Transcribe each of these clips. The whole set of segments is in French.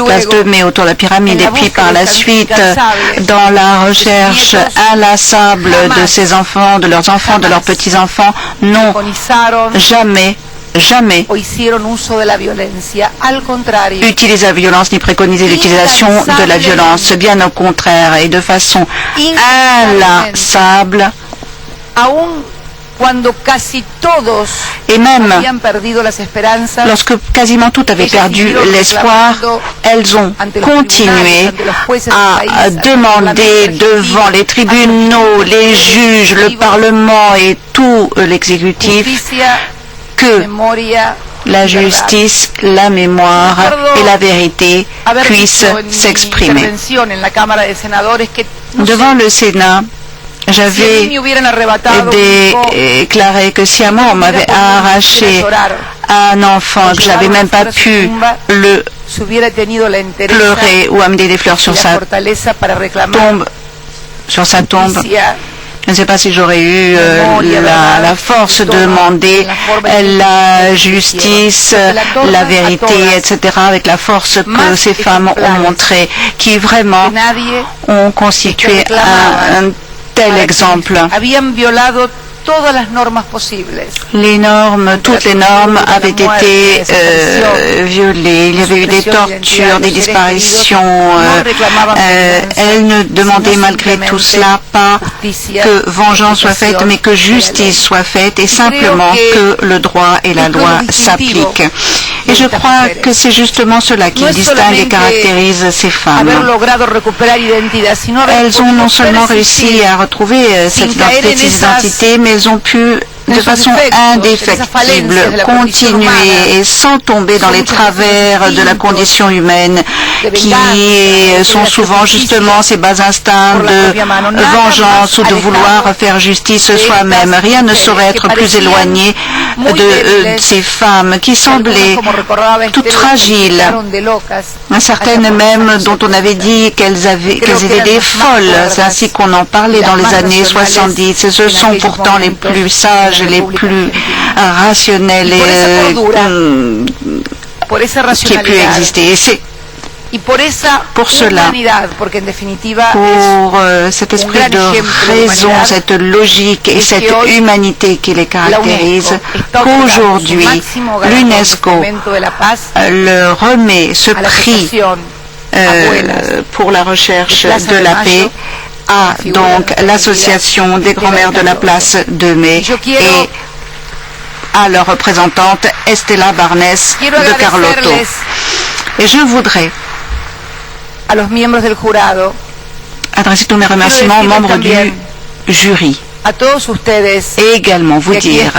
place de mai autour de la pyramide, et puis par la suite, dans la recherche inlassable de ces enfants, de leurs petits-enfants, n'ont jamais utilisé la violence ni préconisé l'utilisation de la violence, bien au contraire, et de façon inlassable. Et même lorsque quasiment tout avait perdu l'espoir, elles ont continué à demander devant les tribunaux, les juges, le Parlement et tout l'exécutif que la justice, la mémoire et la vérité puissent s'exprimer. Devant le Sénat, j'avais déclaré que si à moi on m'avait arraché un enfant, que j'avais même pas pu le pleurer ou amener des fleurs sur sa tombe, je ne sais pas si j'aurais eu la force de demander la justice, la vérité, etc., avec la force que ces femmes ont montré, qui vraiment ont constitué un tel exemple. Les normes, toutes les normes avaient été violées. Il y avait eu des tortures, des disparitions. Elle ne demandait malgré tout cela pas que vengeance soit faite, mais que justice soit faite, et simplement que le droit et la loi s'appliquent. Et je crois que c'est justement cela qui distingue et caractérise ces femmes. Elles ont non seulement réussi à retrouver cette identité, mais elles ont pu de façon indéfectible continuer et sans tomber dans les travers de la condition humaine qui sont souvent justement ces bas instincts de vengeance ou de vouloir faire justice soi-même. Rien ne saurait être plus éloigné de ces femmes qui semblaient toutes fragiles, certaines même dont on avait dit qu'elles étaient des folles. C'est ainsi qu'on en parlait dans les années 70. Et ce sont pourtant les plus sages, les plus rationnels qui aient pu exister. Et c'est pour cela, pour cet esprit de raison, cette logique et cette humanité qui les caractérise, qu'aujourd'hui l'UNESCO le remet ce prix pour la recherche de la paix à donc l'association des grands-mères de la place de Mai et à leur représentante Estela Barnes de Carlotto. Et je voudrais adresser tous mes remerciements aux membres du jury et également vous dire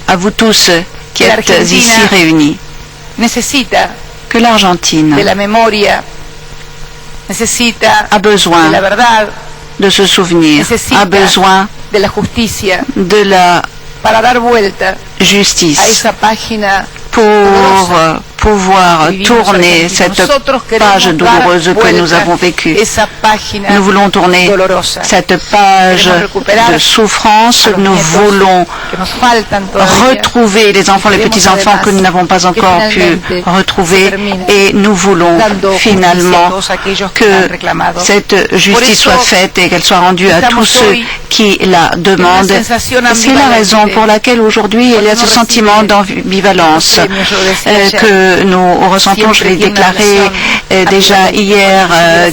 à vous tous qui êtes ici réunis que l'Argentine a besoin de se souvenir, a besoin de la justice pour pouvoir tourner cette page douloureuse que nous avons vécue. Nous voulons tourner cette page de souffrance. Nous voulons retrouver les enfants, les petits-enfants que nous n'avons pas encore pu retrouver, et nous voulons finalement que cette justice soit faite et qu'elle soit rendue à tous ceux qui la demandent. C'est la raison pour laquelle aujourd'hui il y a ce sentiment d'ambivalence que nous ressentons, je l'ai déclaré déjà hier,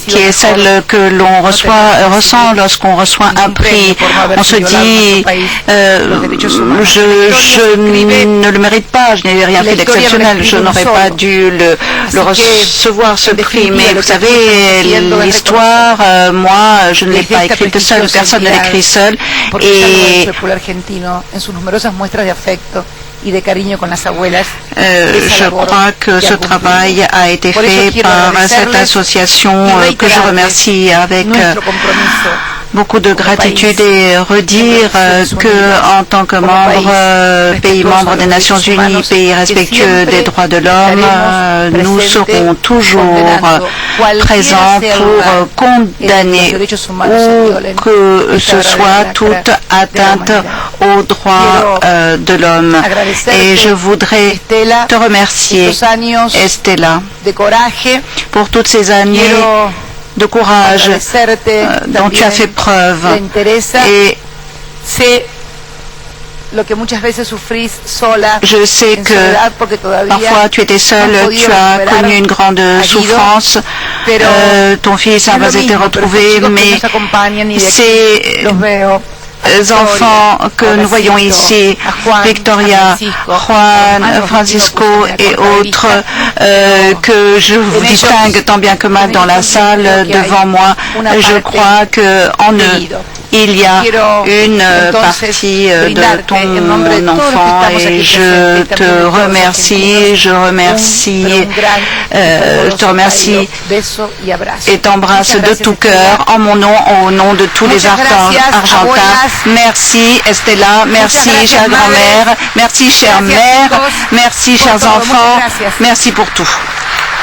qui est celle que l'on ressent lorsqu'on reçoit un prix. On se dit, je ne le mérite pas, je n'ai rien fait d'exceptionnel, je n'aurais pas dû le recevoir ce prix. Mais vous savez, l'histoire, moi, je ne l'ai pas écrite seule, personne ne l'écrit seul. Et je crois que ce travail a été fait par cette association que je remercie avec beaucoup de gratitude et redire que en tant que pays membre des Nations Unies, pays respectueux des droits de l'homme, nous serons toujours présents pour condamner où que ce soit toute atteinte aux droits de l'homme. Et je voudrais te remercier, Estela, pour toutes ces années de courage dont tu as fait preuve. Et je sais que parfois tu étais seule, tu as connu une grande souffrance, ton fils n'a pas été retrouvé, mais ces enfants que nous voyons ici, Victoria, Juan, Francisco et autres, que je vous distingue tant bien que mal dans la salle devant moi, je crois qu'en eux, il y a une partie de ton enfant et je te remercie, te remercie et t'embrasse de tout cœur en mon nom, au nom de tous les Argentins. Merci Estela, merci chère grand-mère, merci chère mère, merci chers enfants, merci pour tout.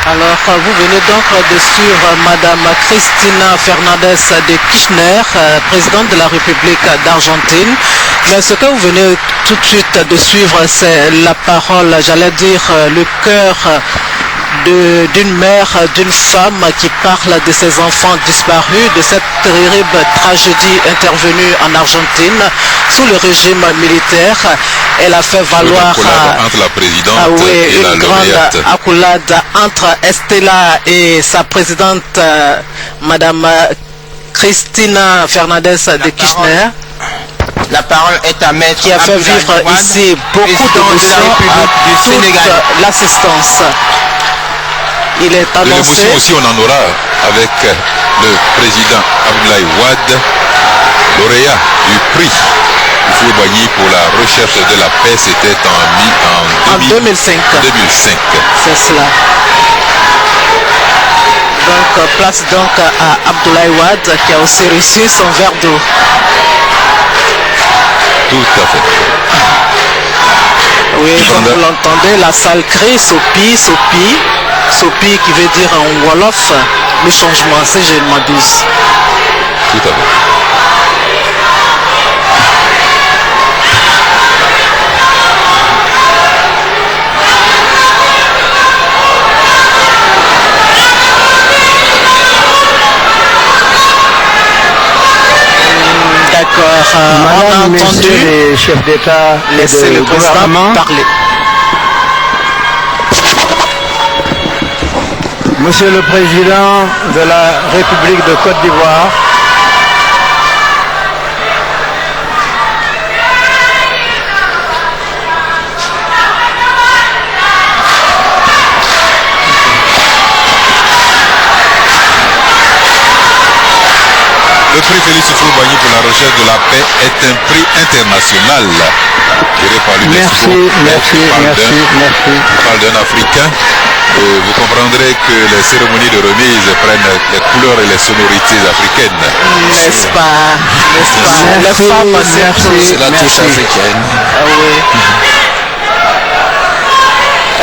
Alors, vous venez donc de suivre Madame Cristina Fernandez de Kirchner, présidente de la République d'Argentine. Mais ce que vous venez tout de suite de suivre, c'est la parole, j'allais dire, le cœur d'une mère, d'une femme qui parle de ses enfants disparus, de cette terrible tragédie intervenue en Argentine sous le régime militaire. Elle a fait valoir entre la présidente et une grande accolade entre Estela et sa présidente, Madame Cristina Fernandez de Kirchner. La parole est à Maître qui a fait vivre ici beaucoup d'émotions à toute l'assistance. Il est annoncé. L'émotion aussi, on en aura avec le président Abdoulaye Wade, lauréat du prix Houphouët-Boigny pour la recherche de la paix. C'était en 2005. C'est cela. Donc, place donc à Abdoulaye Wade qui a aussi reçu son verre d'eau. Tout à fait. Oui, comme vous l'entendez, la salle crie, Sopi, Sopi. Sopi qui veut dire en Wolof, le changement, si je ne m'abuse. Tout à fait. D'accord, on a entendu les chefs d'État laisser le gouvernement parler. Monsieur le Président de la République de Côte d'Ivoire, Le prix Félix Houphouët-Boigny pour la recherche de la paix est un prix international tiré par l'UNESCO. Merci. Je parle d'un Africain. Vous comprendrez que les cérémonies de remise prennent les couleurs et les sonorités africaines. N'est-ce pas? Les femmes, c'est la touche africaine. Ah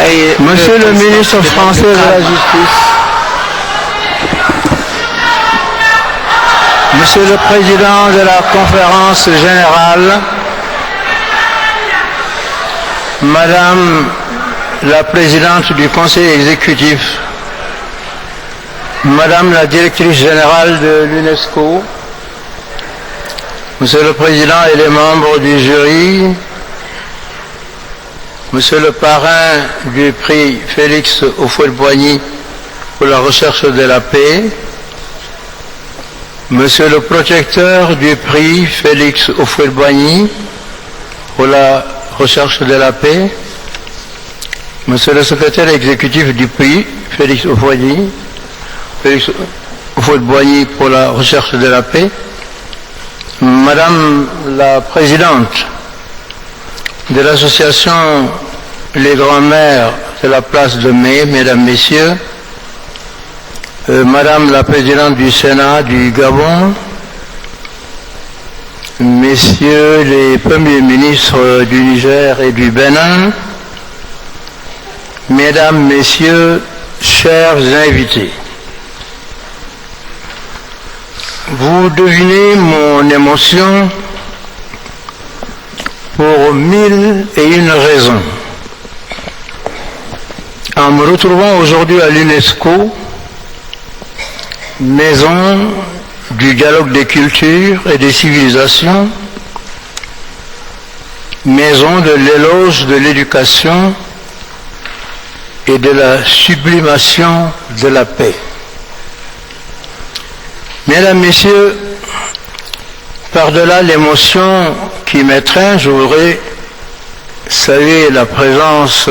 oui. Monsieur le ministre français de la Justice, Monsieur le Président de la Conférence générale, Madame la Présidente du Conseil exécutif, Madame la Directrice générale de l'UNESCO, Monsieur le Président et les membres du jury, Monsieur le parrain du prix Félix Houphouët-Boigny pour la recherche de la paix, Monsieur le protecteur du prix Félix Houphouët-Boigny pour la recherche de la paix, Monsieur le secrétaire exécutif du prix Félix Houphouët-Boigny pour la recherche de la paix, Madame la présidente de l'association Les Grands-Mères de la place de Mai, Mesdames, Messieurs, Madame la présidente du Sénat du Gabon, Messieurs les premiers ministres du Niger et du Bénin, Mesdames, Messieurs, chers invités, vous devinez mon émotion pour 1001 raisons. En me retrouvant aujourd'hui à l'UNESCO, maison du dialogue des cultures et des civilisations, maison de l'éloge de l'éducation et de la sublimation de la paix. Mesdames, Messieurs, par-delà l'émotion qui m'étreint, je voudrais saluer la présence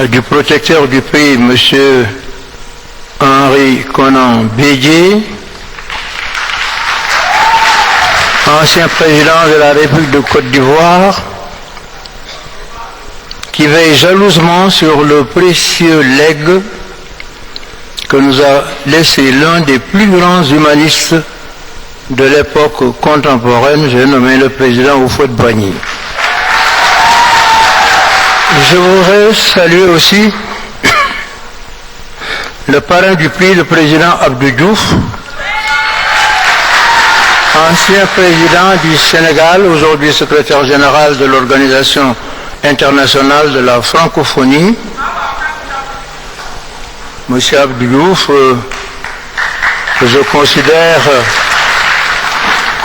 du protecteur du pays, M. Henri Konan Bédié, ancien président de la République de Côte d'Ivoire, qui veille jalousement sur le précieux legs que nous a laissé l'un des plus grands humanistes de l'époque contemporaine, j'ai nommé le président Houphouët-Boigny. Je voudrais saluer aussi le parrain du prix, le président Abdou Diouf, ancien président du Sénégal, aujourd'hui secrétaire général de l'Organisation internationale de la francophonie. Monsieur Abdou Diouf, que je considère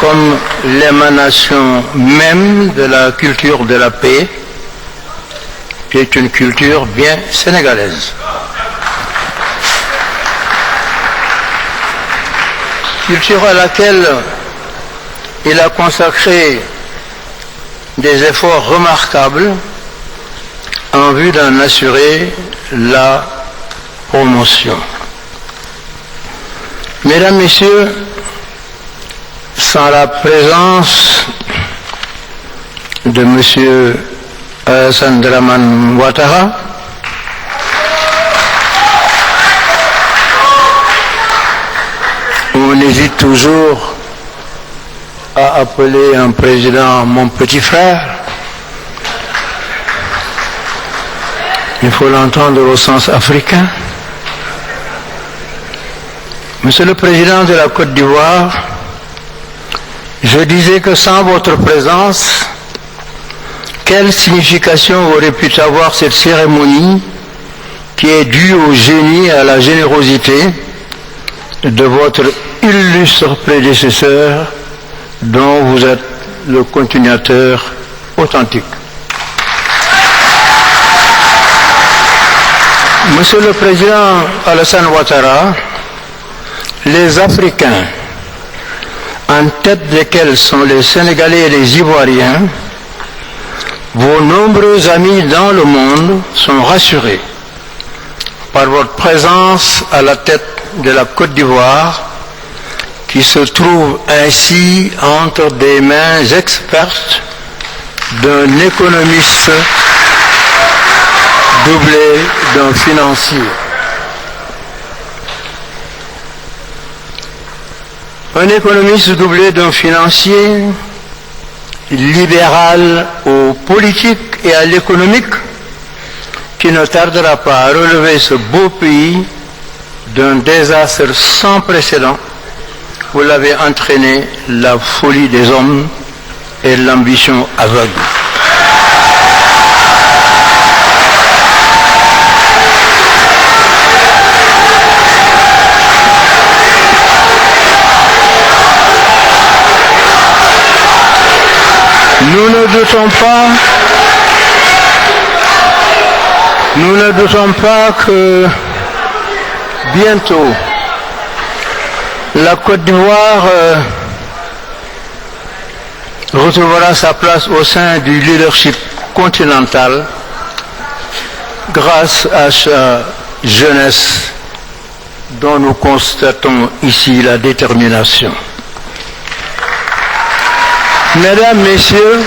comme l'émanation même de la culture de la paix, qui est une culture bien sénégalaise. Culture à laquelle il a consacré des efforts remarquables en vue d'en assurer la promotion. Mesdames, Messieurs, sans la présence de M. Alassane Dramane Ouattara, on hésite toujours à appeler un président mon petit frère. Il faut l'entendre au sens africain. Monsieur le Président de la Côte d'Ivoire, je disais que sans votre présence, quelle signification aurait pu avoir cette cérémonie qui est due au génie et à la générosité de votre illustre prédécesseur dont vous êtes le continuateur authentique. Monsieur le Président Alassane Ouattara, les Africains, en tête desquels sont les Sénégalais et les Ivoiriens, vos nombreux amis dans le monde sont rassurés par votre présence à la tête de la Côte d'Ivoire, qui se trouve ainsi entre des mains expertes d'un économiste doublé d'un financier. Un économiste doublé d'un financier, libéral au politique et à l'économique, qui ne tardera pas à relever ce beau pays d'un désastre sans précédent. Vous l'avez entraîné, la folie des hommes et l'ambition aveugle. Nous ne doutons pas que bientôt la Côte d'Ivoire retrouvera sa place au sein du leadership continental grâce à sa jeunesse dont nous constatons ici la détermination. Mesdames, Messieurs,